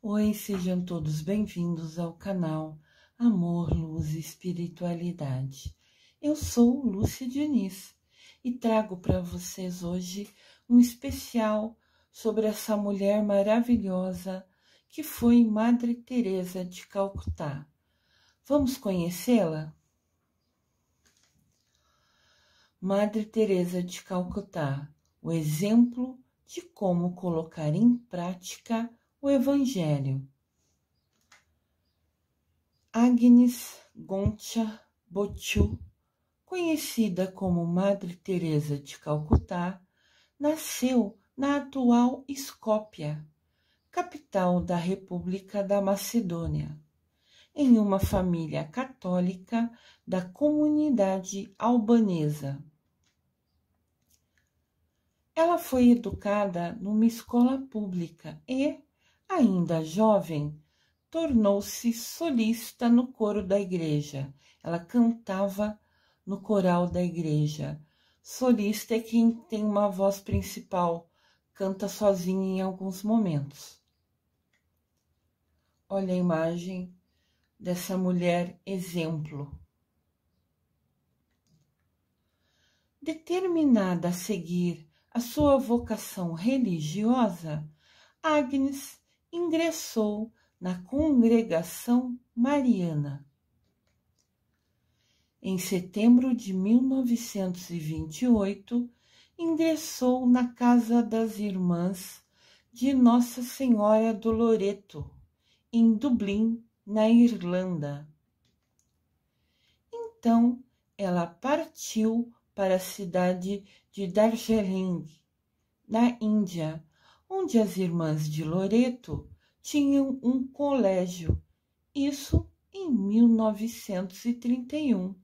Oi, sejam todos bem-vindos ao canal Amor, Luz e Espiritualidade. Eu sou Lúcia Diniz e trago para vocês hoje um especial sobre essa mulher maravilhosa que foi Madre Teresa de Calcutá. Vamos conhecê-la? Madre Teresa de Calcutá, o exemplo de como colocar em prática o Evangelho. Agnes Gontia Botiu, conhecida como Madre Teresa de Calcutá, nasceu na atual Escópia, capital da República da Macedônia, em uma família católica da comunidade albanesa. Ela foi educada numa escola pública e, ainda jovem, tornou-se solista no coro da igreja. Ela cantava no coral da igreja. Solista é quem tem uma voz principal, canta sozinha em alguns momentos. Olha a imagem dessa mulher exemplo. Determinada a seguir a sua vocação religiosa, Agnes ingressou na Congregação Mariana. Em setembro de 1928, ingressou na Casa das Irmãs de Nossa Senhora do Loreto, em Dublin, na Irlanda. Então, ela partiu para a cidade de Darjeeling, na Índia, onde as Irmãs de Loreto tinham um colégio, isso em 1931.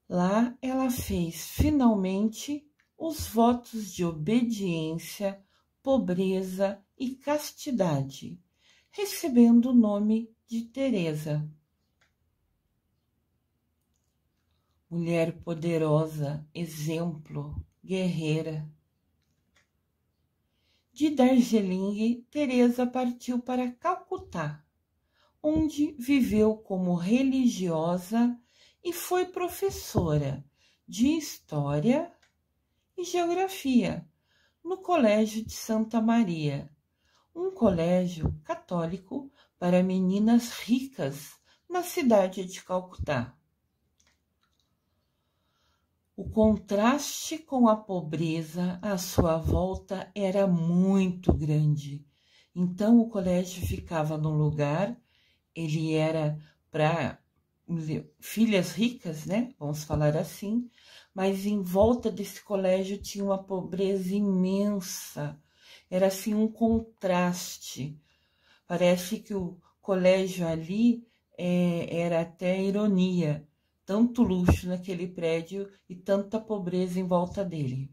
Lá ela fez finalmente os votos de obediência, pobreza e castidade, recebendo o nome de Teresa. Mulher poderosa, exemplo, guerreira. De Darjeeling, Teresa partiu para Calcutá, onde viveu como religiosa e foi professora de História e Geografia no Colégio de Santa Maria, um colégio católico para meninas ricas na cidade de Calcutá. O contraste com a pobreza à sua volta era muito grande. Então o colégio ficava num lugar, ele era para filhas ricas, né? Vamos falar assim, mas em volta desse colégio tinha uma pobreza imensa. Era assim um contraste. Parece que o colégio ali era até ironia. Tanto luxo naquele prédio e tanta pobreza em volta dele.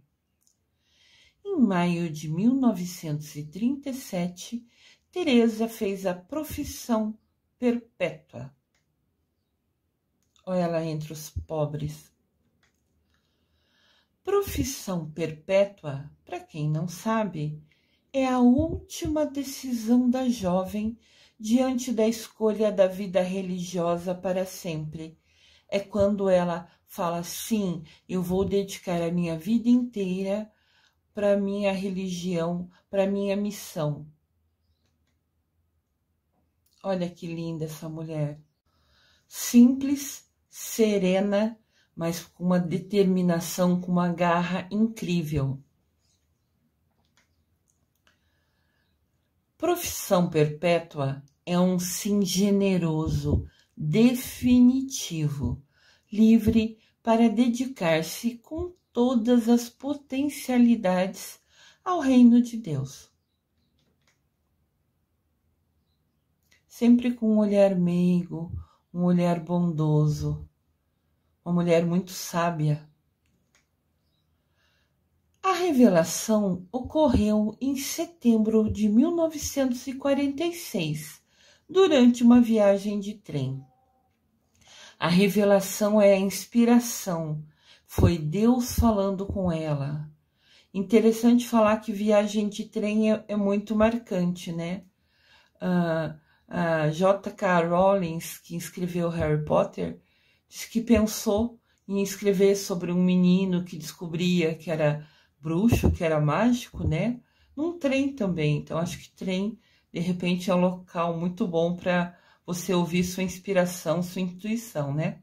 Em maio de 1937, Teresa fez a profissão perpétua. Olha ela entre os pobres. Profissão perpétua, para quem não sabe, é a última decisão da jovem diante da escolha da vida religiosa para sempre. É quando ela fala, sim, eu vou dedicar a minha vida inteira para a minha religião, para a minha missão. Olha que linda essa mulher. Simples, serena, mas com uma determinação, com uma garra incrível. Profissão perpétua é um sim generoso, definitivo, livre para dedicar-se com todas as potencialidades ao reino de Deus. Sempre com um olhar meigo, um olhar bondoso, uma mulher muito sábia. A revelação ocorreu em setembro de 1946, durante uma viagem de trem. A revelação é a inspiração, foi Deus falando com ela. Interessante falar que viagem de trem é muito marcante, né? A J.K. Rowling, que escreveu Harry Potter, disse que pensou em escrever sobre um menino que descobria que era bruxo, que era mágico, né? Num trem também. Então, acho que trem, de repente, é um local muito bom para você ouvir sua inspiração, sua intuição, né?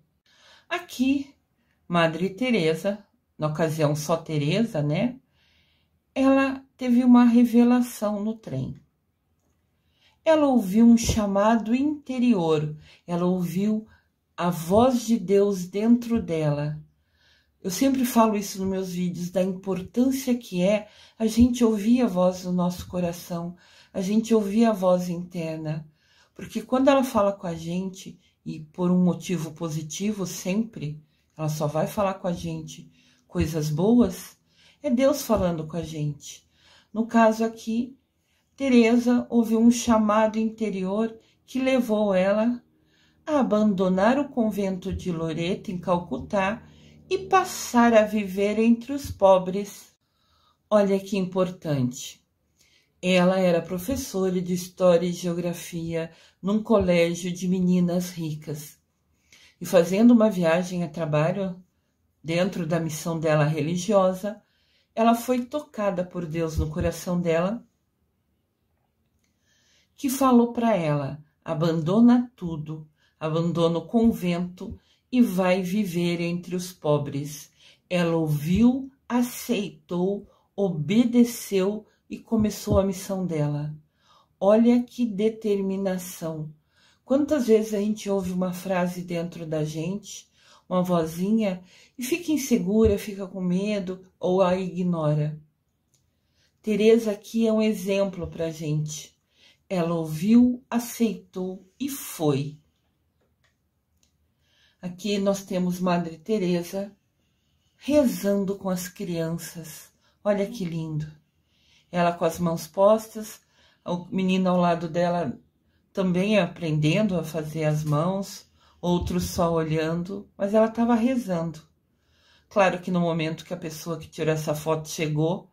Aqui, Madre Teresa, na ocasião só Teresa, né? Ela teve uma revelação no trem. Ela ouviu um chamado interior, ela ouviu a voz de Deus dentro dela. Eu sempre falo isso nos meus vídeos, da importância que é a gente ouvir a voz do nosso coração, a gente ouvir a voz interna. Porque quando ela fala com a gente, e por um motivo positivo sempre, ela só vai falar com a gente coisas boas, é Deus falando com a gente. No caso aqui, Teresa ouviu um chamado interior que levou ela a abandonar o convento de Loreto, em Calcutá, e passar a viver entre os pobres. Olha que importante. Ela era professora de História e Geografia num colégio de meninas ricas. E fazendo uma viagem a trabalho, dentro da missão dela religiosa, ela foi tocada por Deus no coração dela, que falou para ela: abandona tudo, abandona o convento e vai viver entre os pobres. Ela ouviu, aceitou, obedeceu e começou a missão dela. Olha que determinação. Quantas vezes a gente ouve uma frase dentro da gente, uma vozinha, e fica insegura, fica com medo ou a ignora. Teresa aqui é um exemplo para a gente. Ela ouviu, aceitou e foi. Aqui nós temos Madre Teresa rezando com as crianças. Olha que lindo. Ela com as mãos postas, o menino ao lado dela também aprendendo a fazer as mãos, outros só olhando, mas ela estava rezando. Claro que no momento que a pessoa que tirou essa foto chegou,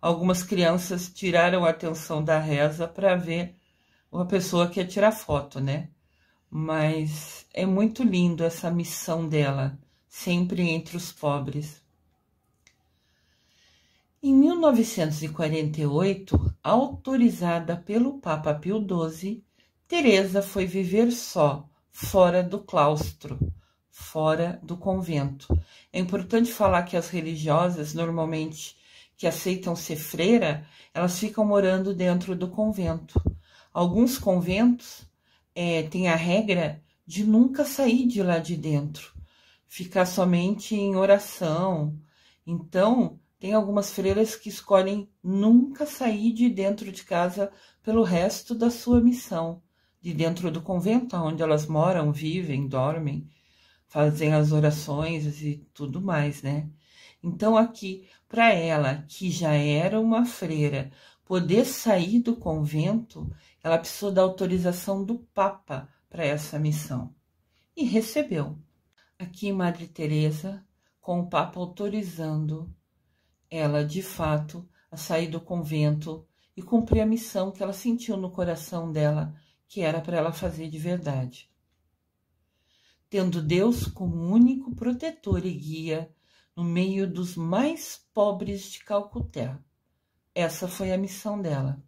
algumas crianças tiraram a atenção da reza para ver uma pessoa que ia tirar foto, né? Mas é muito lindo essa missão dela, sempre entre os pobres. Em 1948, autorizada pelo Papa Pio XII, Teresa foi viver só, fora do claustro, fora do convento. É importante falar que as religiosas, normalmente, que aceitam ser freira, elas ficam morando dentro do convento. Alguns conventos têm a regra de nunca sair de lá de dentro, ficar somente em oração. Então, tem algumas freiras que escolhem nunca sair de dentro de casa pelo resto da sua missão, de dentro do convento, onde elas moram, vivem, dormem, fazem as orações e tudo mais, né? Então, aqui, para ela, que já era uma freira, poder sair do convento, ela precisou da autorização do Papa para essa missão. E recebeu. Aqui, Madre Teresa, com o Papa autorizando ela, de fato, a sair do convento e cumprir a missão que ela sentiu no coração dela, que era para ela fazer de verdade. Tendo Deus como único protetor e guia no meio dos mais pobres de Calcutá. Essa foi a missão dela.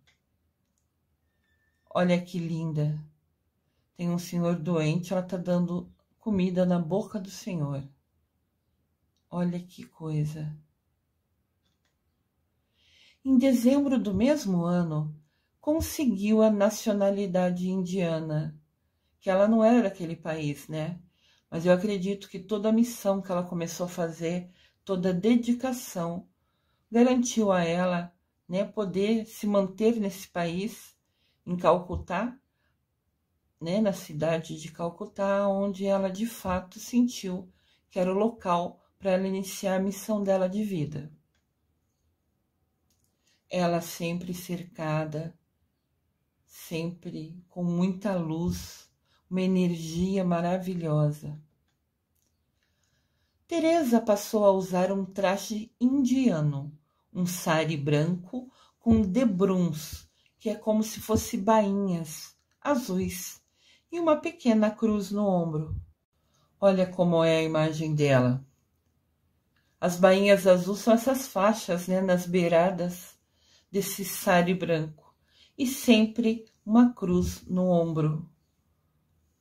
Olha que linda. Tem um senhor doente, ela está dando comida na boca do senhor. Olha que coisa. Em dezembro do mesmo ano, conseguiu a nacionalidade indiana, que ela não era daquele país, né? Mas eu acredito que toda a missão que ela começou a fazer, toda a dedicação, garantiu a ela, né, poder se manter nesse país, em Calcutá, né, na cidade de Calcutá, onde ela de fato sentiu que era o local para ela iniciar a missão dela de vida. Ela sempre cercada, sempre com muita luz, uma energia maravilhosa. Teresa passou a usar um traje indiano, um sari branco com debruns, que é como se fosse bainhas azuis, e uma pequena cruz no ombro. Olha como é a imagem dela. As bainhas azuis são essas faixas, né, nas beiradas desse sari branco. E sempre uma cruz no ombro.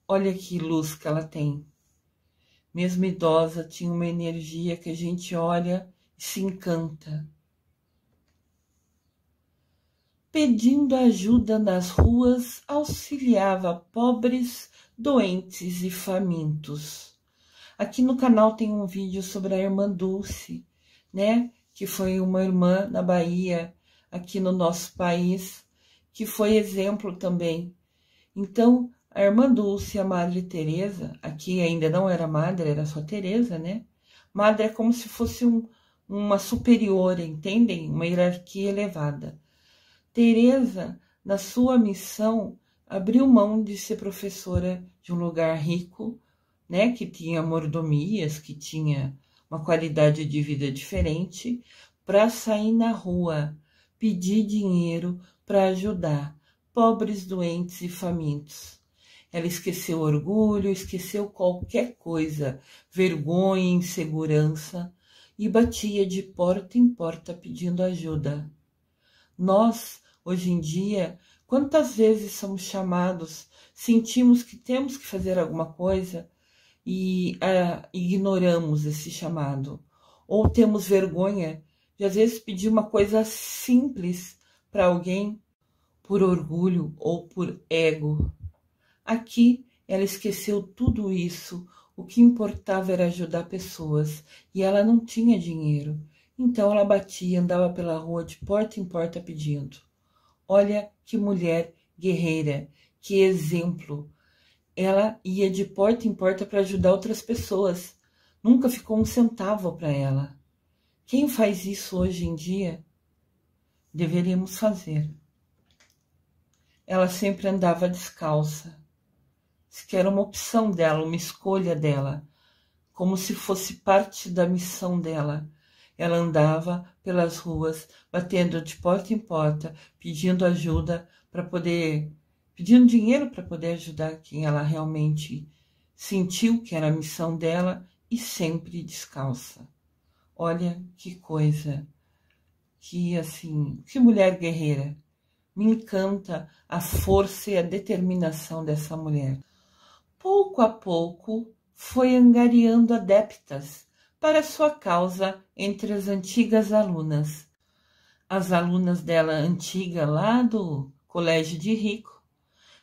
Olha que luz que ela tem. Mesmo idosa, tinha uma energia que a gente olha e se encanta. Pedindo ajuda nas ruas, auxiliava pobres, doentes e famintos. Aqui no canal tem um vídeo sobre a irmã Dulce, né? Que foi uma irmã na Bahia, aqui no nosso país, que foi exemplo também. Então, a irmã Dulce e a Madre Teresa, aqui ainda não era madre, era só Teresa, né? Madre é como se fosse uma superiora, entendem? Uma hierarquia elevada. Teresa, na sua missão, abriu mão de ser professora de um lugar rico, né, que tinha mordomias, que tinha uma qualidade de vida diferente, para sair na rua, pedir dinheiro para ajudar pobres, doentes e famintos. Ela esqueceu orgulho, esqueceu qualquer coisa, vergonha, insegurança, e batia de porta em porta pedindo ajuda. Nós, hoje em dia, quantas vezes somos chamados, sentimos que temos que fazer alguma coisa e ignoramos esse chamado. Ou temos vergonha de, às vezes, pedir uma coisa simples para alguém por orgulho ou por ego. Aqui, ela esqueceu tudo isso. O que importava era ajudar pessoas e ela não tinha dinheiro. Então ela batia, andava pela rua de porta em porta pedindo. Olha que mulher guerreira, que exemplo. Ela ia de porta em porta para ajudar outras pessoas. Nunca ficou um centavo para ela. Quem faz isso hoje em dia? Deveríamos fazer. Ela sempre andava descalça. Isso que era uma opção dela, uma escolha dela. Como se fosse parte da missão dela. Ela andava pelas ruas, batendo de porta em porta, pedindo ajuda para poder, pedindo dinheiro para poder ajudar quem ela realmente sentiu que era a missão dela e sempre descalça. Olha que coisa, que assim, que mulher guerreira. Me encanta a força e a determinação dessa mulher. Pouco a pouco foi angariando adeptas para sua causa entre as antigas alunas. As alunas dela antiga lá do colégio de rico,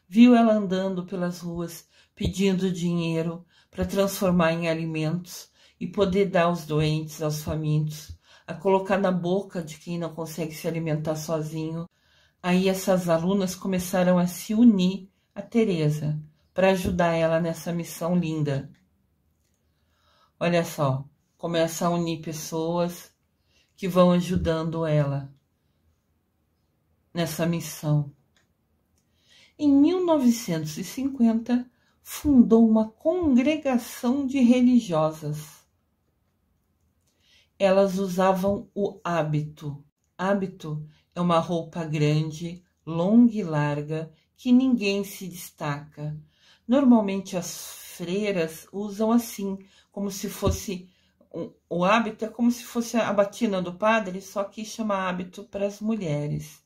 viu ela andando pelas ruas pedindo dinheiro para transformar em alimentos e poder dar aos doentes, aos famintos, a colocar na boca de quem não consegue se alimentar sozinho. Aí essas alunas começaram a se unir a Teresa para ajudar ela nessa missão linda. Olha só, começa a unir pessoas que vão ajudando ela nessa missão. Em 1950, fundou uma congregação de religiosas. Elas usavam o hábito. Hábito é uma roupa grande, longa e larga, que ninguém se destaca. Normalmente as freiras usam assim, como se fosse... O hábito é como se fosse a batina do padre, só que chama hábito para as mulheres.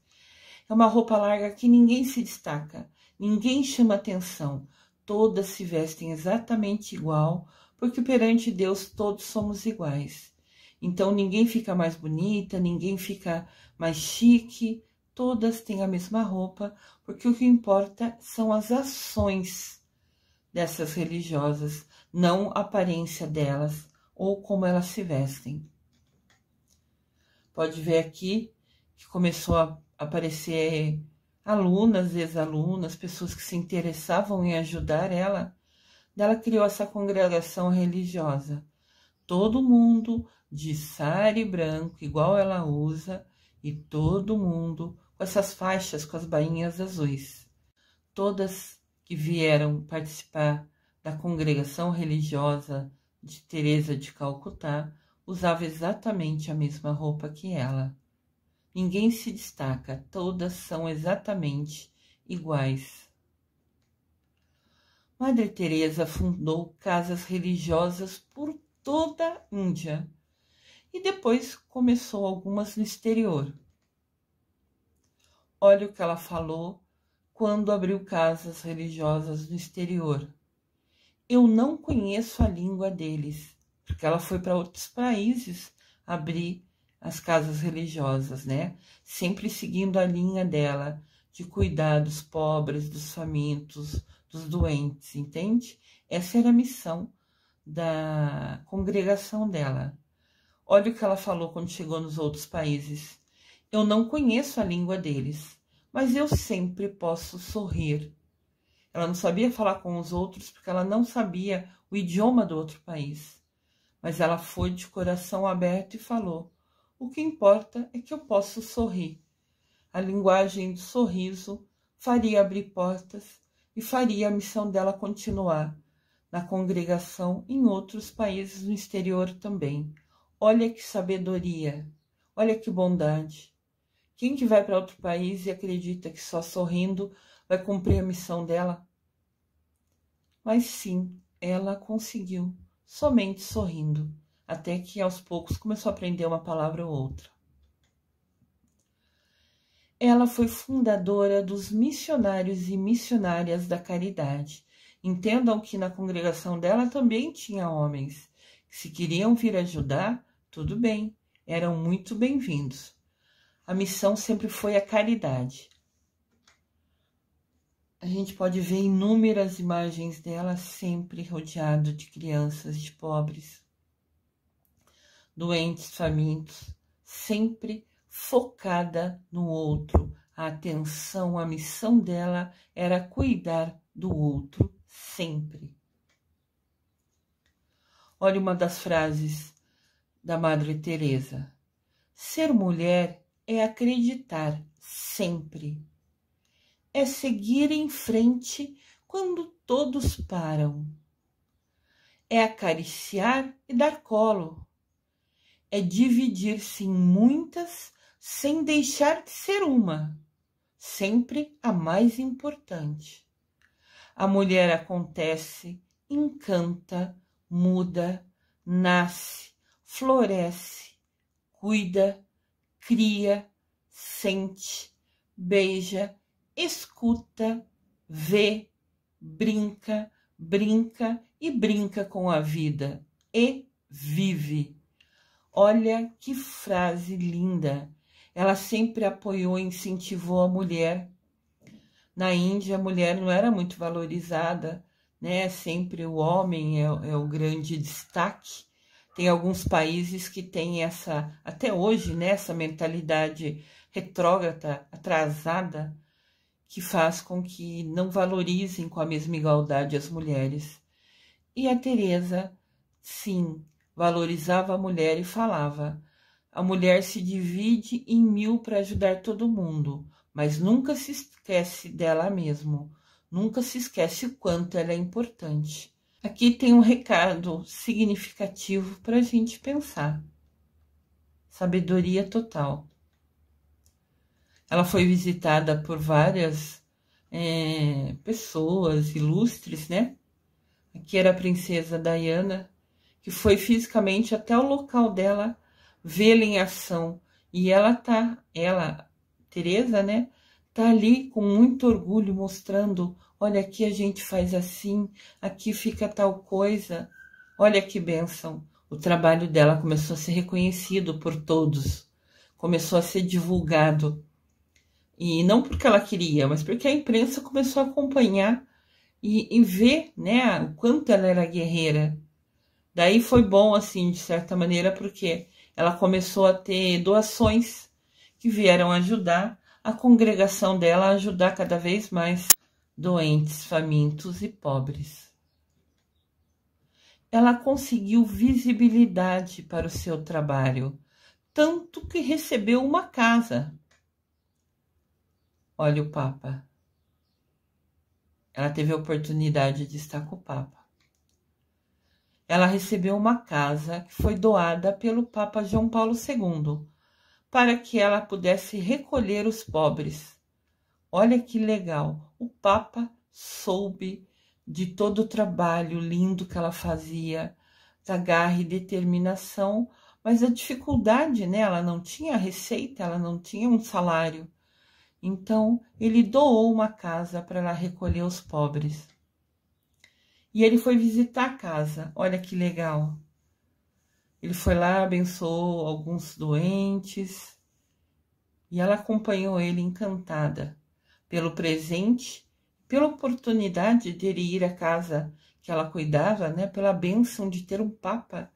É uma roupa larga que ninguém se destaca, ninguém chama atenção. Todas se vestem exatamente igual, porque perante Deus todos somos iguais. Então ninguém fica mais bonita, ninguém fica mais chique, todas têm a mesma roupa, porque o que importa são as ações dessas religiosas, não a aparência delas ou como elas se vestem. Pode ver aqui que começou a aparecer alunas, ex-alunas, pessoas que se interessavam em ajudar ela. Ela criou essa congregação religiosa. Todo mundo de sari branco, igual ela usa, e todo mundo com essas faixas, com as bainhas azuis. Todas que vieram participar da congregação religiosa de Teresa de Calcutá usavam exatamente a mesma roupa que ela. Ninguém se destaca, todas são exatamente iguais. Madre Teresa fundou casas religiosas por toda a Índia e depois começou algumas no exterior. Olha o que ela falou quando abriu casas religiosas no exterior. Eu não conheço a língua deles, porque ela foi para outros países abrir as casas religiosas, né? Sempre seguindo a linha dela de cuidar dos pobres, dos famintos, dos doentes, entende? Essa era a missão da congregação dela. Olha o que ela falou quando chegou nos outros países. Eu não conheço a língua deles, mas eu sempre posso sorrir. Ela não sabia falar com os outros porque ela não sabia o idioma do outro país. Mas ela foi de coração aberto e falou: o que importa é que eu posso sorrir. A linguagem do sorriso faria abrir portas e faria a missão dela continuar na congregação em outros países no exterior também. Olha que sabedoria, olha que bondade. Quem que vai para outro país e acredita que só sorrindo vai cumprir a missão dela? Mas sim, ela conseguiu, somente sorrindo, até que aos poucos começou a aprender uma palavra ou outra. Ela foi fundadora dos missionários e missionárias da caridade. Entendam que na congregação dela também tinha homens, que se queriam vir ajudar, tudo bem, eram muito bem-vindos. A missão sempre foi a caridade. A gente pode ver inúmeras imagens dela sempre rodeado de crianças, de pobres, doentes, famintos, sempre focada no outro. A atenção, a missão dela era cuidar do outro sempre. Olha uma das frases da Madre Teresa. Ser mulher é acreditar sempre. É seguir em frente quando todos param. É acariciar e dar colo. É dividir-se em muitas sem deixar de ser uma, sempre a mais importante. A mulher acontece, encanta, muda, nasce, floresce, cuida, cria, sente, beija, escuta, vê, brinca, brinca e brinca com a vida e vive. Olha que frase linda! Ela sempre apoiou e incentivou a mulher. Na Índia, a mulher não era muito valorizada, né? Sempre o homem é o grande destaque. Tem alguns países que têm essa, até hoje, né, essa mentalidade retrógrada, atrasada, que faz com que não valorizem com a mesma igualdade as mulheres. E a Teresa, sim, valorizava a mulher e falava: a mulher se divide em 1000 para ajudar todo mundo, mas nunca se esquece dela mesma, nunca se esquece o quanto ela é importante. Aqui tem um recado significativo para a gente pensar. Sabedoria total. Ela foi visitada por várias pessoas ilustres, né? Aqui era a princesa Diana, que foi fisicamente até o local dela, vê-la em ação. E Teresa, né? Tá ali com muito orgulho mostrando: olha, aqui a gente faz assim, aqui fica tal coisa. Olha que bênção. O trabalho dela começou a ser reconhecido por todos, começou a ser divulgado. E não porque ela queria, mas porque a imprensa começou a acompanhar e ver, né, o quanto ela era guerreira. Daí foi bom, assim, de certa maneira, porque ela começou a ter doações que vieram ajudar a congregação dela a ajudar cada vez mais doentes, famintos e pobres. Ela conseguiu visibilidade para o seu trabalho, tanto que recebeu uma casa. Olha o Papa. Ela teve a oportunidade de estar com o Papa. Ela recebeu uma casa que foi doada pelo Papa João Paulo II para que ela pudesse recolher os pobres. Olha que legal! O Papa soube de todo o trabalho lindo que ela fazia, da garra e determinação, mas a dificuldade, né? Ela não tinha receita, ela não tinha um salário. Então, ele doou uma casa para ela recolher os pobres. E ele foi visitar a casa. Olha que legal. Ele foi lá, abençoou alguns doentes. E ela acompanhou ele encantada pelo presente, pela oportunidade de ele ir à casa que ela cuidava, né? Pela bênção de ter um papa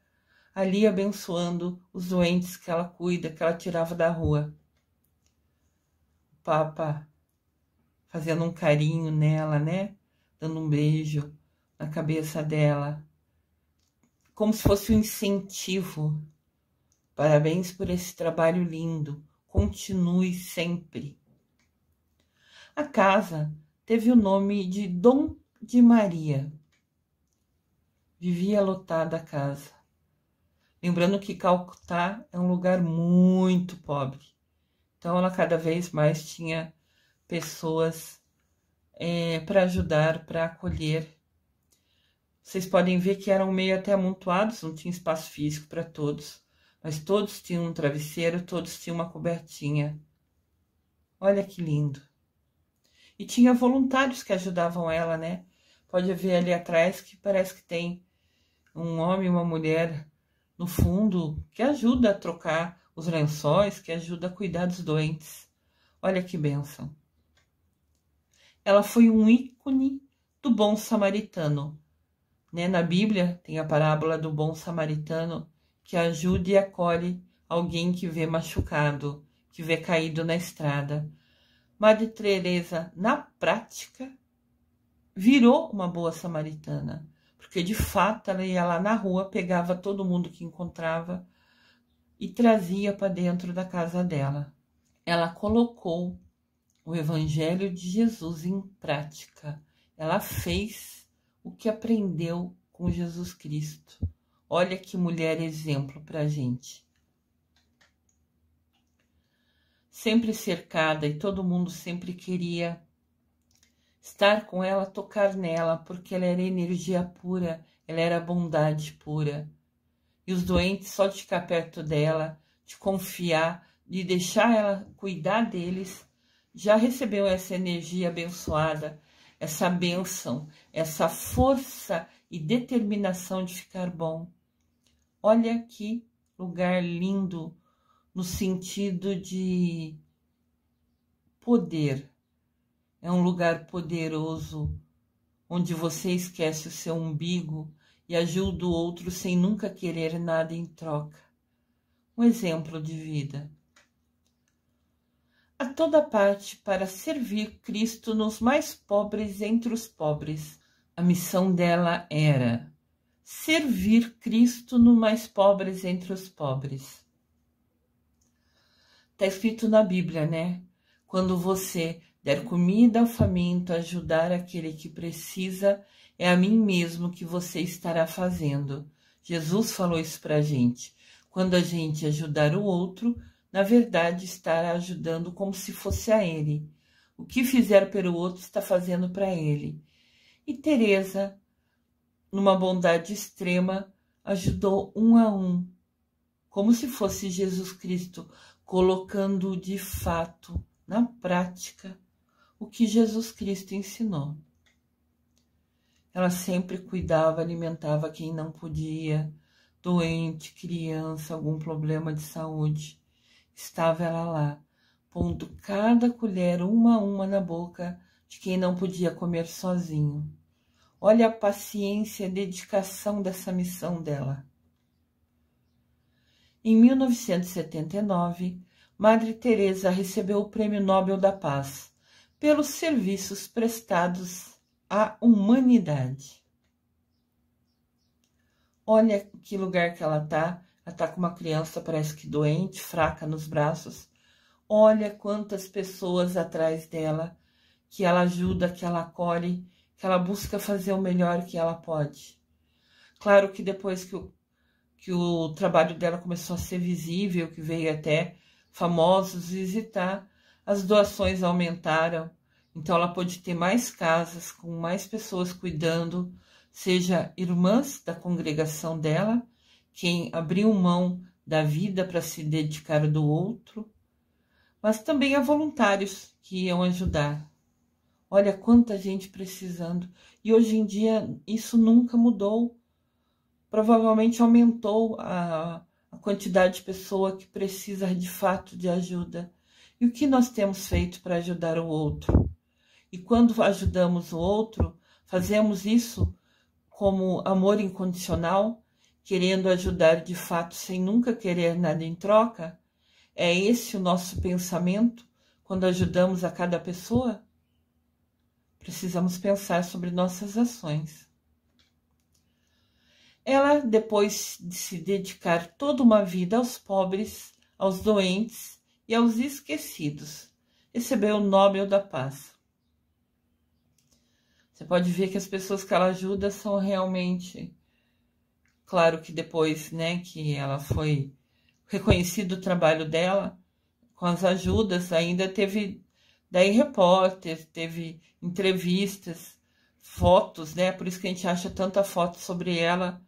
ali abençoando os doentes que ela cuida, que ela tirava da rua. O papa fazendo um carinho nela, né? Dando um beijo na cabeça dela, como se fosse um incentivo. Parabéns por esse trabalho lindo. Continue sempre. A casa teve o nome de Dom de Maria. Vivia lotada a casa. Lembrando que Calcutá é um lugar muito pobre. Então ela cada vez mais tinha pessoas para ajudar, para acolher. Vocês podem ver que eram meio até amontoados, não tinha espaço físico para todos. Mas todos tinham um travesseiro, todos tinham uma cobertinha. Olha que lindo. E tinha voluntários que ajudavam ela, né? Pode ver ali atrás que parece que tem um homem e uma mulher no fundo que ajuda a trocar os lençóis, que ajuda a cuidar dos doentes. Olha que bênção. Ela foi um ícone do bom samaritano. Né? Na Bíblia tem a parábola do bom samaritano que ajuda e acolhe alguém que vê machucado, que vê caído na estrada. Madre Teresa, na prática, virou uma boa samaritana, porque de fato ela ia lá na rua, pegava todo mundo que encontrava e trazia para dentro da casa dela. Ela colocou o Evangelho de Jesus em prática. Ela fez o que aprendeu com Jesus Cristo. Olha que mulher exemplo para a gente. Sempre cercada e todo mundo sempre queria estar com ela, tocar nela, porque ela era energia pura, ela era bondade pura. E os doentes, só de ficar perto dela, de confiar, de deixar ela cuidar deles, já recebeu essa energia abençoada, essa bênção, essa força e determinação de ficar bom. Olha que lugar lindo, no sentido de poder. É um lugar poderoso, onde você esquece o seu umbigo e ajuda o outro sem nunca querer nada em troca. Um exemplo de vida. A toda parte para servir Cristo nos mais pobres entre os pobres. A missão dela era servir Cristo nos mais pobres entre os pobres. Está escrito na Bíblia, né? Quando você der comida ao faminto, ajudar aquele que precisa, é a mim mesmo que você estará fazendo. Jesus falou isso para a gente. Quando a gente ajudar o outro, na verdade estará ajudando como se fosse a ele. O que fizer pelo outro está fazendo para ele. E Teresa, numa bondade extrema, ajudou um a um, como se fosse Jesus Cristo, colocando de fato, na prática, o que Jesus Cristo ensinou. Ela sempre cuidava, alimentava quem não podia, doente, criança, algum problema de saúde. Estava ela lá, pondo cada colher uma a uma na boca de quem não podia comer sozinho. Olha a paciência e a dedicação dessa missão dela. Em 1979, Madre Teresa recebeu o Prêmio Nobel da Paz pelos serviços prestados à humanidade. Olha que lugar que ela está. Ela está com uma criança, parece que doente, fraca nos braços. Olha quantas pessoas atrás dela, que ela ajuda, que ela acolhe, que ela busca fazer o melhor que ela pode. Claro que depois que o trabalho dela começou a ser visível, que veio até famosos visitar, as doações aumentaram, então ela pôde ter mais casas, com mais pessoas cuidando, seja irmãs da congregação dela, quem abriu mão da vida para se dedicar do outro, mas também a voluntários que iam ajudar. Olha quanta gente precisando. E hoje em dia isso nunca mudou. Provavelmente aumentou a quantidade de pessoa que precisa de fato de ajuda. E o que nós temos feito para ajudar o outro? E quando ajudamos o outro, fazemos isso como amor incondicional, querendo ajudar de fato sem nunca querer nada em troca? É esse o nosso pensamento quando ajudamos a cada pessoa? Precisamos pensar sobre nossas ações. Ela, depois de se dedicar toda uma vida aos pobres, aos doentes e aos esquecidos, recebeu o Nobel da Paz. Você pode ver que as pessoas que ela ajuda são realmente... Claro que depois, né, que ela foi reconhecido o trabalho dela, com as ajudas, ainda teve daí repórter, teve entrevistas, fotos, né? Por isso que a gente acha tanta foto sobre ela,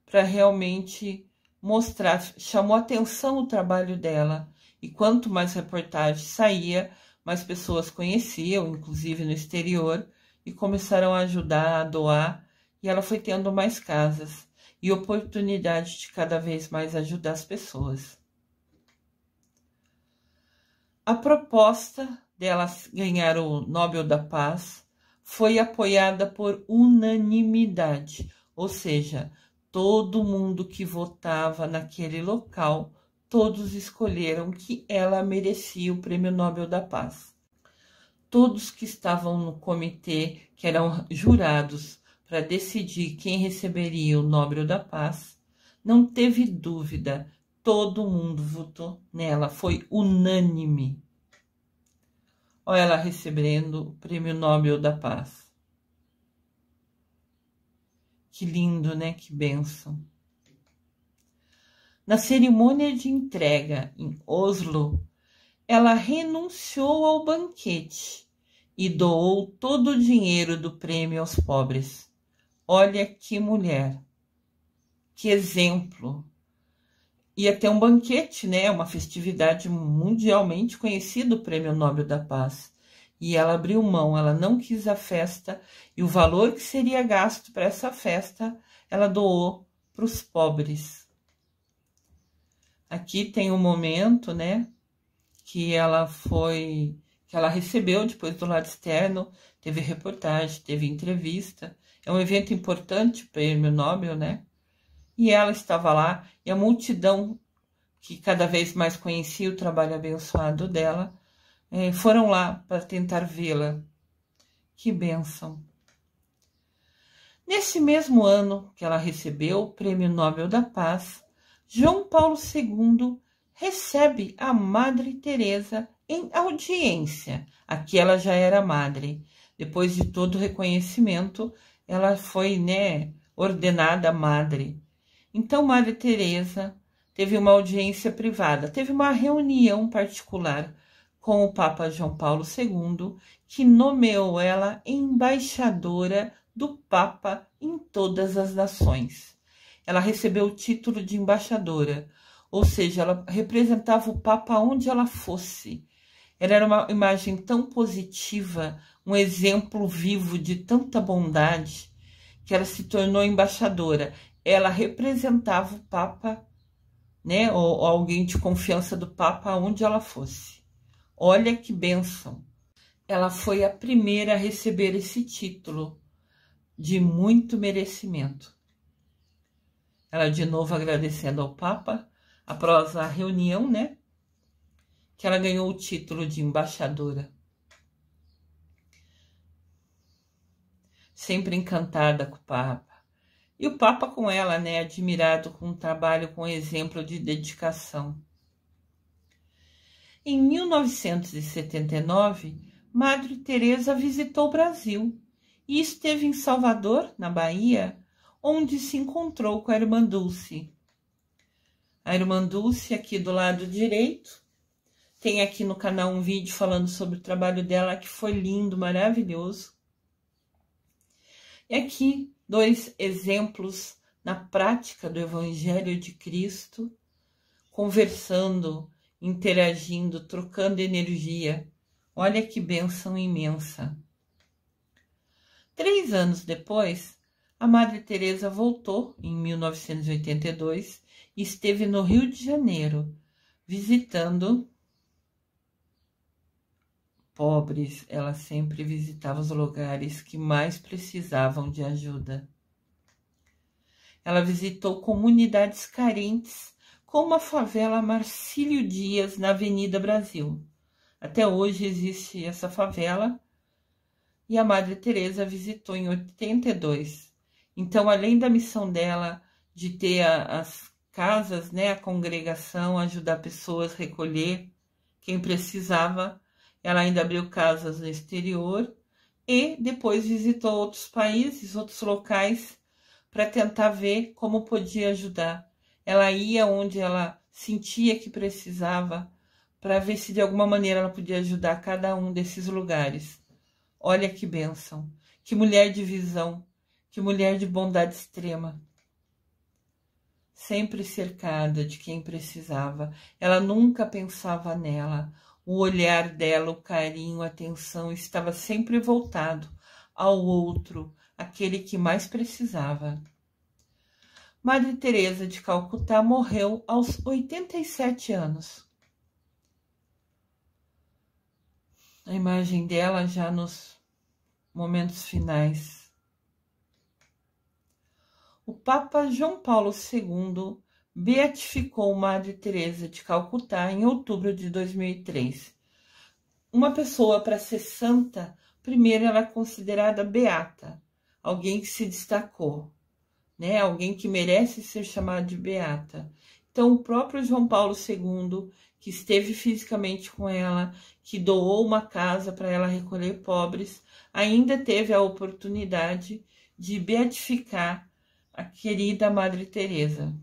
para realmente mostrar, chamou atenção o trabalho dela. E quanto mais reportagem saía, mais pessoas conheciam, inclusive no exterior, e começaram a ajudar, a doar, e ela foi tendo mais casas e oportunidade de cada vez mais ajudar as pessoas. A proposta dela ganhar o Nobel da Paz foi apoiada por unanimidade, ou seja, todo mundo que votava naquele local, todos escolheram que ela merecia o Prêmio Nobel da Paz. Todos que estavam no comitê, que eram jurados para decidir quem receberia o Nobel da Paz, não teve dúvida, todo mundo votou nela, foi unânime. Olha ela recebendo o Prêmio Nobel da Paz. Que lindo, né? Que bênção. Na cerimônia de entrega em Oslo, ela renunciou ao banquete e doou todo o dinheiro do prêmio aos pobres. Olha que mulher, que exemplo. Ia ter um banquete, né? Uma festividade mundialmente conhecida, o Prêmio Nobel da Paz. E ela abriu mão, ela não quis a festa, e o valor que seria gasto para essa festa, ela doou para os pobres. Aqui tem um momento, né? Que ela recebeu depois do lado externo, teve reportagem, teve entrevista. É um evento importante, o Prêmio Nobel, né? E ela estava lá, e a multidão, que cada vez mais conhecia o trabalho abençoado dela, foram lá para tentar vê-la. Que bênção! Nesse mesmo ano que ela recebeu o Prêmio Nobel da Paz, João Paulo II recebe a Madre Teresa em audiência. Aqui ela já era madre. Depois de todo o reconhecimento, ela foi, né, ordenada madre. Então, Madre Teresa teve uma audiência privada, teve uma reunião particular com o Papa João Paulo II, que nomeou ela embaixadora do Papa em todas as nações. Ela recebeu o título de embaixadora, ou seja, ela representava o Papa onde ela fosse. Ela era uma imagem tão positiva, um exemplo vivo de tanta bondade, que ela se tornou embaixadora. Ela representava o Papa, né, ou alguém de confiança do Papa onde ela fosse. Olha que bênção! Ela foi a primeira a receber esse título, de muito merecimento. Ela de novo agradecendo ao Papa, após a reunião, né, que ela ganhou o título de embaixadora. Sempre encantada com o Papa. E o Papa com ela, né, admirado com o trabalho, com exemplo de dedicação. Em 1979, Madre Teresa visitou o Brasil e esteve em Salvador, na Bahia, onde se encontrou com a Irmã Dulce. A Irmã Dulce, aqui do lado direito, Tem aqui no canal um vídeo falando sobre o trabalho dela, que foi lindo, maravilhoso. E aqui 2 exemplos na prática do Evangelho de Cristo, conversando, interagindo, trocando energia. Olha que bênção imensa. 3 anos depois, a Madre Teresa voltou em 1982 e esteve no Rio de Janeiro, visitando pobres. Ela sempre visitava os lugares que mais precisavam de ajuda. Ela visitou comunidades carentes, como a favela Marcílio Dias, na Avenida Brasil. Até hoje existe essa favela, e a Madre Teresa visitou em 82. Então, além da missão dela de ter as casas, né, a congregação, ajudar pessoas a recolher quem precisava, ela ainda abriu casas no exterior e depois visitou outros países, outros locais, para tentar ver como podia ajudar. Ela ia onde ela sentia que precisava, para ver se de alguma maneira ela podia ajudar cada um desses lugares. Olha que bênção, que mulher de visão, que mulher de bondade extrema. Sempre cercada de quem precisava. Ela nunca pensava nela. O olhar dela, o carinho, a atenção estava sempre voltado ao outro, aquele que mais precisava. Madre Teresa de Calcutá morreu aos 87 anos. A imagem dela já nos momentos finais. O Papa João Paulo II beatificou Madre Teresa de Calcutá em outubro de 2003. Uma pessoa, para ser santa, primeiro ela é considerada beata, alguém que se destacou, né? Alguém que merece ser chamado de beata. Então, o próprio João Paulo II, que esteve fisicamente com ela, que doou uma casa para ela recolher pobres, ainda teve a oportunidade de beatificar a querida Madre Teresa.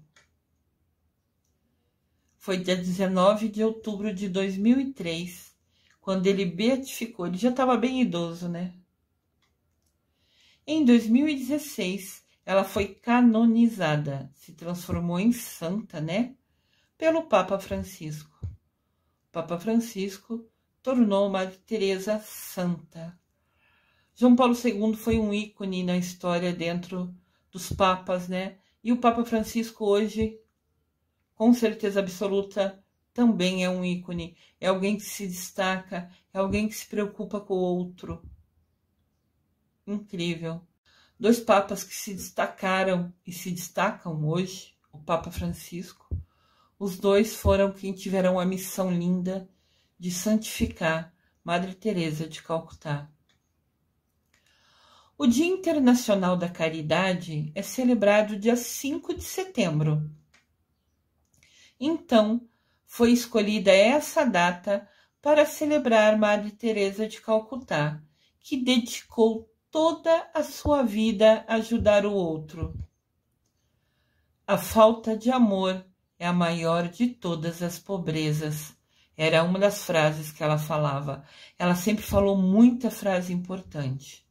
Foi dia 19 de outubro de 2003, quando ele beatificou. Ele já estava bem idoso, né? Em 2016, ela foi canonizada, se transformou em santa, né? Pelo Papa Francisco. O Papa Francisco tornou Madre Teresa santa. João Paulo II foi um ícone na história dentro dos papas, né? E o Papa Francisco hoje, com certeza absoluta, também é um ícone. É alguém que se destaca, é alguém que se preocupa com o outro. Incrível. 2 papas que se destacaram e se destacam hoje, o Papa Francisco. Os 2 foram quem tiveram a missão linda de santificar Madre Teresa de Calcutá. O Dia Internacional da Caridade é celebrado dia 5 de setembro. Então, foi escolhida essa data para celebrar Madre Teresa de Calcutá, que dedicou toda a sua vida a ajudar o outro. A falta de amor é a maior de todas as pobrezas. Era uma das frases que ela falava. Ela sempre falou muita frase importante.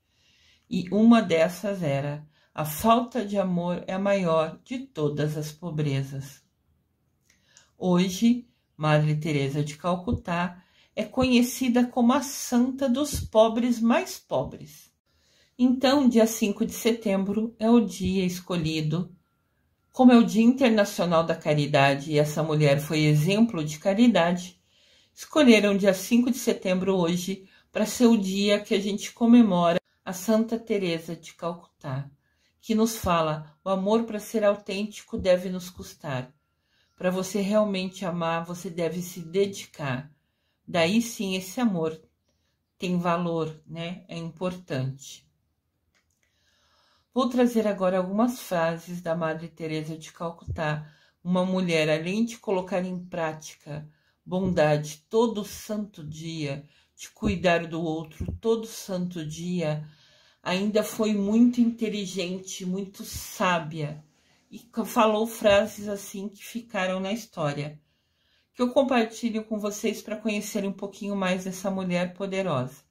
E uma dessas era: a falta de amor é a maior de todas as pobrezas. Hoje, Madre Teresa de Calcutá é conhecida como a santa dos pobres mais pobres. Então, dia 5 de setembro é o dia escolhido. Como é o Dia Internacional da Caridade e essa mulher foi exemplo de caridade, escolheram dia 5 de setembro hoje para ser o dia que a gente comemora a Santa Teresa de Calcutá, que nos fala: o amor, para ser autêntico, deve nos custar. Para você realmente amar, você deve se dedicar. Daí sim esse amor tem valor, né? É importante. Vou trazer agora algumas frases da Madre Teresa de Calcutá, uma mulher, além de colocar em prática bondade todo santo dia, de cuidar do outro todo santo dia, ainda foi muito inteligente, muito sábia, e falou frases assim que ficaram na história, que eu compartilho com vocês para conhecerem um pouquinho mais dessa mulher poderosa.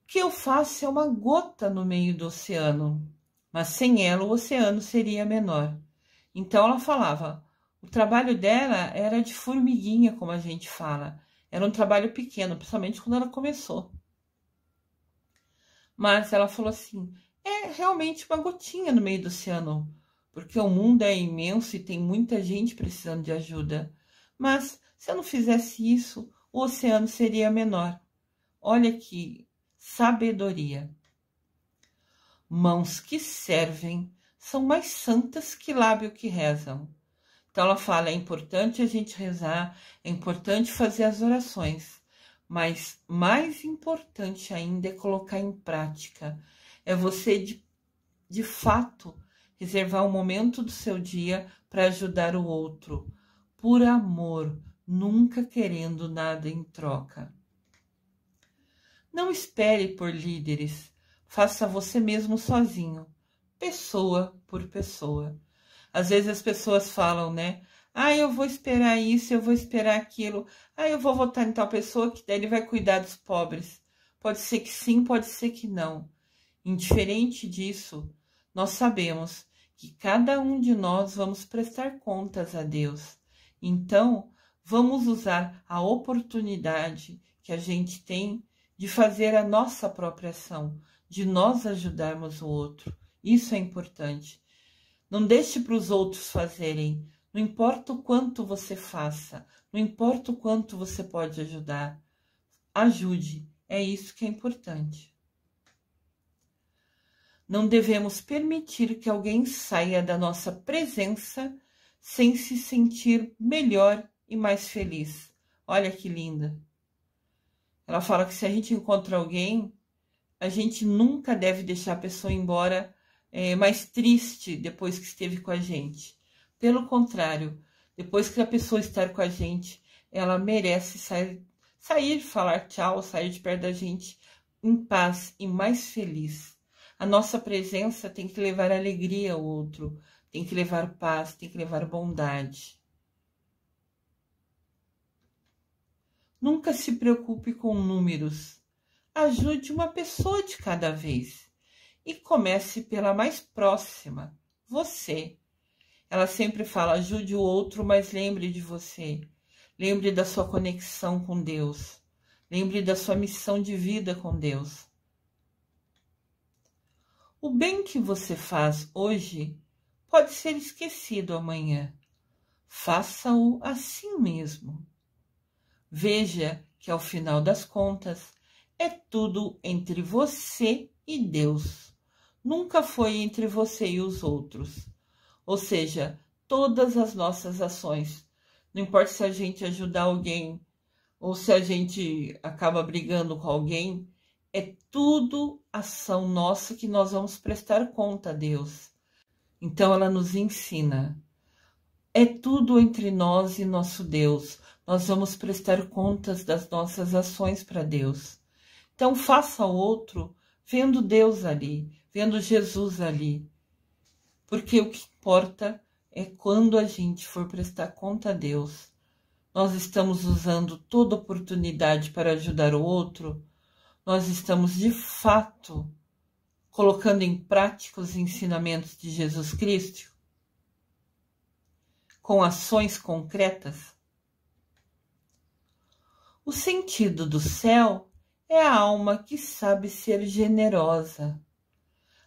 O que eu faço é uma gota no meio do oceano, mas sem ela o oceano seria menor. Então ela falava, o trabalho dela era de formiguinha, como a gente fala. Era um trabalho pequeno, principalmente quando ela começou. Mas ela falou assim, é realmente uma gotinha no meio do oceano, porque o mundo é imenso e tem muita gente precisando de ajuda. Mas se eu não fizesse isso, o oceano seria menor. Olha que sabedoria. Mãos que servem são mais santas que lábios que rezam. Então ela fala, é importante a gente rezar, é importante fazer as orações, mas mais importante ainda é colocar em prática. É você, de fato, reservar um momento do seu dia para ajudar o outro, por amor, nunca querendo nada em troca. Não espere por líderes, faça você mesmo sozinho, pessoa por pessoa. Às vezes as pessoas falam, né? Ah, eu vou esperar isso, eu vou esperar aquilo. Ah, eu vou votar em tal pessoa que daí ele vai cuidar dos pobres. Pode ser que sim, pode ser que não. Indiferente disso, nós sabemos que cada um de nós vamos prestar contas a Deus. Então, vamos usar a oportunidade que a gente tem de fazer a nossa própria ação, de nós ajudarmos o outro. Isso é importante. Não deixe para os outros fazerem. Não importa o quanto você faça, não importa o quanto você pode ajudar. Ajude, é isso que é importante. Não devemos permitir que alguém saia da nossa presença sem se sentir melhor e mais feliz. Olha que linda. Ela fala que se a gente encontra alguém, a gente nunca deve deixar a pessoa embora mais triste depois que esteve com a gente. Pelo contrário, depois que a pessoa estar com a gente, ela merece sair, falar tchau, sair de perto da gente em paz e mais feliz. A nossa presença tem que levar alegria ao outro, tem que levar paz, tem que levar bondade. Nunca se preocupe com números. Ajude uma pessoa de cada vez. E comece pela mais próxima, você. Ela sempre fala, ajude o outro, mas lembre de você. Lembre da sua conexão com Deus. Lembre da sua missão de vida com Deus. O bem que você faz hoje pode ser esquecido amanhã. Faça-o assim mesmo. Veja que, ao final das contas, é tudo entre você e Deus. Nunca foi entre você e os outros. Ou seja, todas as nossas ações, não importa se a gente ajudar alguém ou se a gente acaba brigando com alguém, é tudo ação nossa que nós vamos prestar conta a Deus. Então ela nos ensina. É tudo entre nós e nosso Deus. Nós vamos prestar contas das nossas ações para Deus. Então faça o outro vendo Deus ali, vendo Jesus ali. Porque o que importa é quando a gente for prestar conta a Deus. Nós estamos usando toda oportunidade para ajudar o outro. Nós estamos, de fato, colocando em prática os ensinamentos de Jesus Cristo, com ações concretas. O sentido do céu é a alma que sabe ser generosa.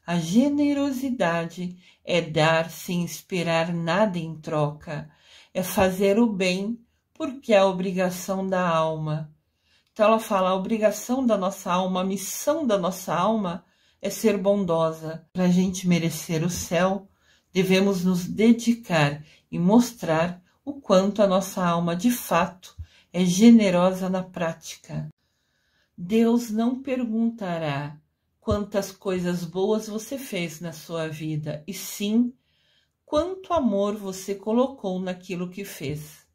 A generosidade é dar sem esperar nada em troca, é fazer o bem porque é a obrigação da alma. Então ela fala, a obrigação da nossa alma, a missão da nossa alma é ser bondosa. Para a gente merecer o céu, devemos nos dedicar e mostrar o quanto a nossa alma de fato é generosa na prática. Deus não perguntará quantas coisas boas você fez na sua vida, e sim quanto amor você colocou naquilo que fez.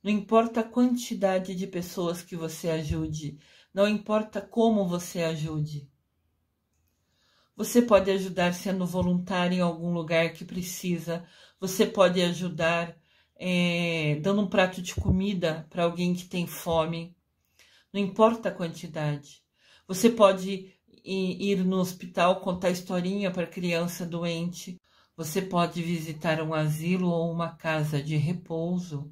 Não importa a quantidade de pessoas que você ajude, não importa como você ajude. Você pode ajudar sendo voluntário em algum lugar que precisa, você pode ajudar dando um prato de comida para alguém que tem fome. Não importa a quantidade. Você pode ir no hospital contar historinha para criança doente. Você pode visitar um asilo ou uma casa de repouso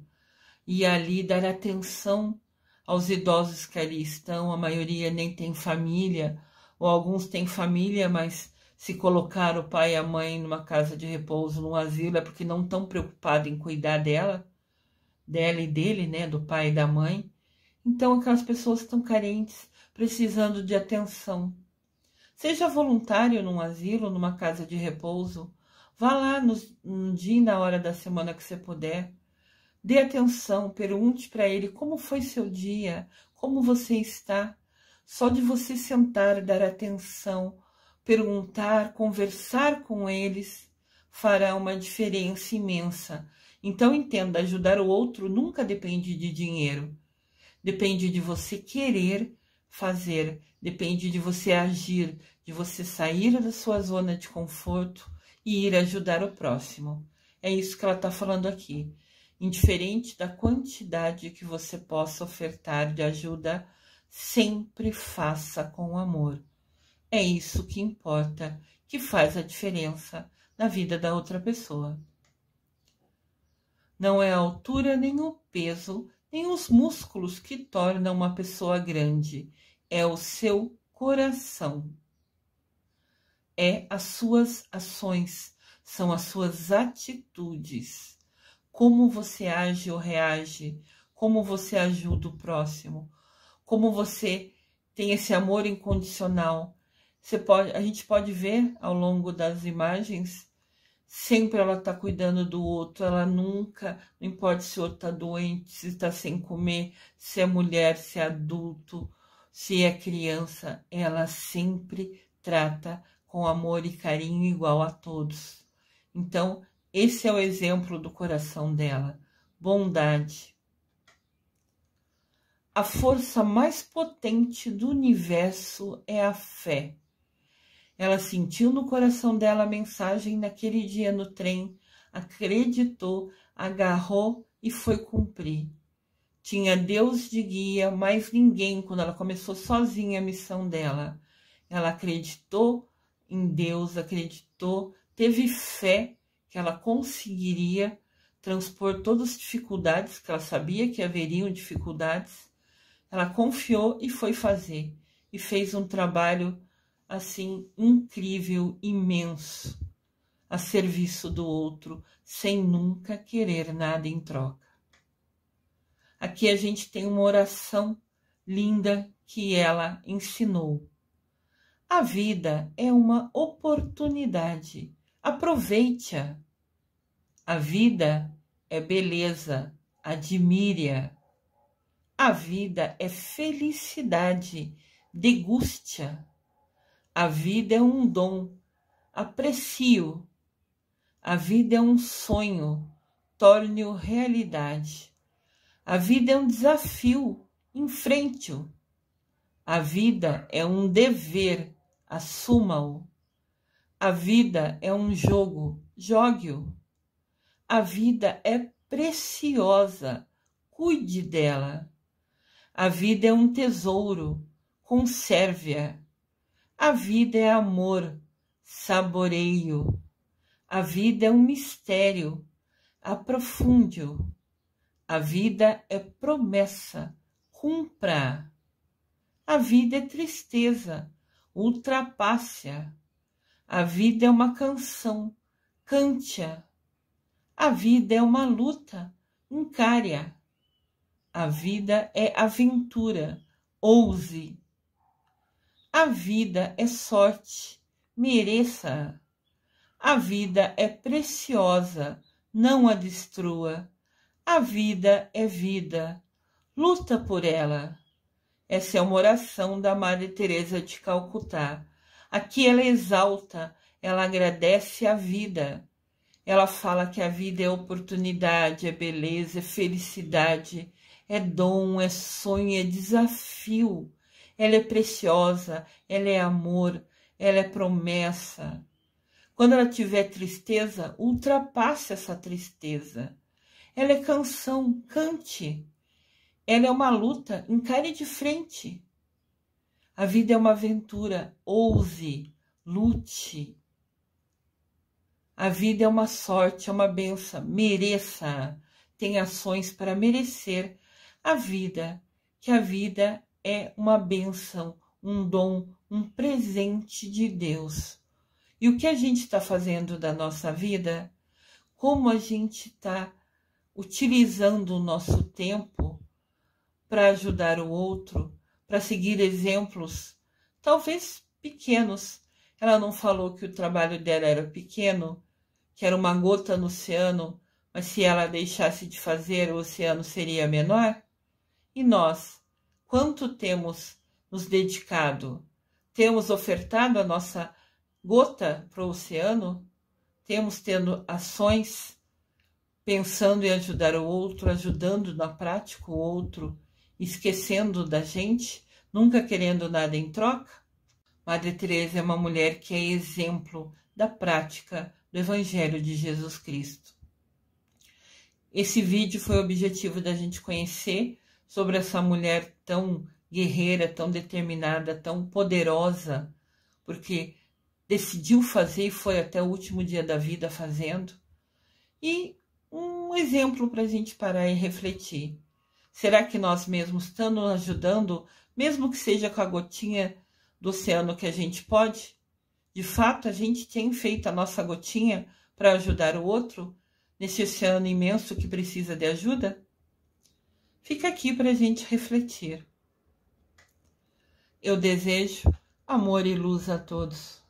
e ali dar atenção aos idosos que ali estão. A maioria nem tem família, ou alguns têm família, mas se colocar o pai e a mãe numa casa de repouso, num asilo, é porque não estão preocupados em cuidar dela e dele, né, do pai e da mãe. Então aquelas pessoas estão carentes, precisando de atenção. Seja voluntário num asilo, numa casa de repouso. Vá lá no dia e na hora da semana que você puder. Dê atenção, pergunte para ele como foi seu dia, como você está. Só de você sentar, dar atenção, perguntar, conversar com eles, fará uma diferença imensa. Então entenda, ajudar o outro nunca depende de dinheiro. Depende de você querer fazer, depende de você agir, de você sair da sua zona de conforto e ir ajudar o próximo. É isso que ela está falando aqui. Indiferente da quantidade que você possa ofertar de ajuda, sempre faça com amor. É isso que importa, que faz a diferença na vida da outra pessoa. Não é a altura nem o peso, nem os músculos que tornam uma pessoa grande. É o seu coração. É as suas ações, são as suas atitudes. Como você age ou reage, como você ajuda o próximo, como você tem esse amor incondicional. A gente pode ver ao longo das imagens, sempre ela está cuidando do outro, ela nunca, não importa se o outro está doente, se está sem comer, se é mulher, se é adulto, se é criança, ela sempre trata com amor e carinho igual a todos. Então, esse é o exemplo do coração dela, bondade. A força mais potente do universo é a fé. Ela sentiu no coração dela a mensagem naquele dia no trem, acreditou, agarrou e foi cumprir. Tinha Deus de guia, mais ninguém, quando ela começou sozinha a missão dela. Ela acreditou em Deus, acreditou, teve fé que ela conseguiria transpor todas as dificuldades, que ela sabia que haveriam dificuldades. Ela confiou e foi fazer. E fez um trabalho assim, incrível, imenso, a serviço do outro, sem nunca querer nada em troca. Aqui a gente tem uma oração linda que ela ensinou. A vida é uma oportunidade, aproveite-a. A vida é beleza, admire-a. A vida é felicidade, deguste-a. A vida é um dom, aprecie-o. A vida é um sonho, torne-o realidade. A vida é um desafio, enfrente-o. A vida é um dever, assuma-o. A vida é um jogo, jogue-o. A vida é preciosa, cuide dela. A vida é um tesouro, conserve-a. A vida é amor, saboreie-o. A vida é um mistério, aprofunde-o. A vida é promessa, cumpra-a. A vida é tristeza, ultrapasse-a. A vida é uma canção, cante-a. A vida é uma luta, encare-a. A vida é aventura, ouse. A vida é sorte, mereça-a. A vida é preciosa, não a destrua. A vida é vida, luta por ela. Essa é uma oração da Madre Teresa de Calcutá. Aqui ela exalta, ela agradece a vida. Ela fala que a vida é oportunidade, é beleza, é felicidade, é dom, é sonho, é desafio. Ela é preciosa, ela é amor, ela é promessa. Quando ela tiver tristeza, ultrapasse essa tristeza. Ela é canção, cante. Ela é uma luta, encare de frente. A vida é uma aventura, ouse, lute. A vida é uma sorte, é uma benção, mereça. Tem ações para merecer a vida, que a vida é uma bênção, um dom, um presente de Deus. E o que a gente está fazendo da nossa vida? Como a gente está utilizando o nosso tempo para ajudar o outro, para seguir exemplos, talvez pequenos. Ela não falou que o trabalho dela era pequeno, que era uma gota no oceano, mas se ela deixasse de fazer, o oceano seria menor? E nós, quanto temos nos dedicado? Temos ofertado a nossa gota para o oceano? Temos tendo ações, pensando em ajudar o outro, ajudando na prática o outro, esquecendo da gente, nunca querendo nada em troca? Madre Teresa é uma mulher que é exemplo da prática do Evangelho de Jesus Cristo. Esse vídeo foi o objetivo da gente conhecer sobre essa mulher tão guerreira, tão determinada, tão poderosa, porque decidiu fazer e foi até o último dia da vida fazendo. E um exemplo para a gente parar e refletir. Será que nós mesmos estamos ajudando, mesmo que seja com a gotinha do oceano que a gente pode? De fato, a gente tem feito a nossa gotinha para ajudar o outro nesse oceano imenso que precisa de ajuda? Fica aqui para a gente refletir. Eu desejo amor e luz a todos.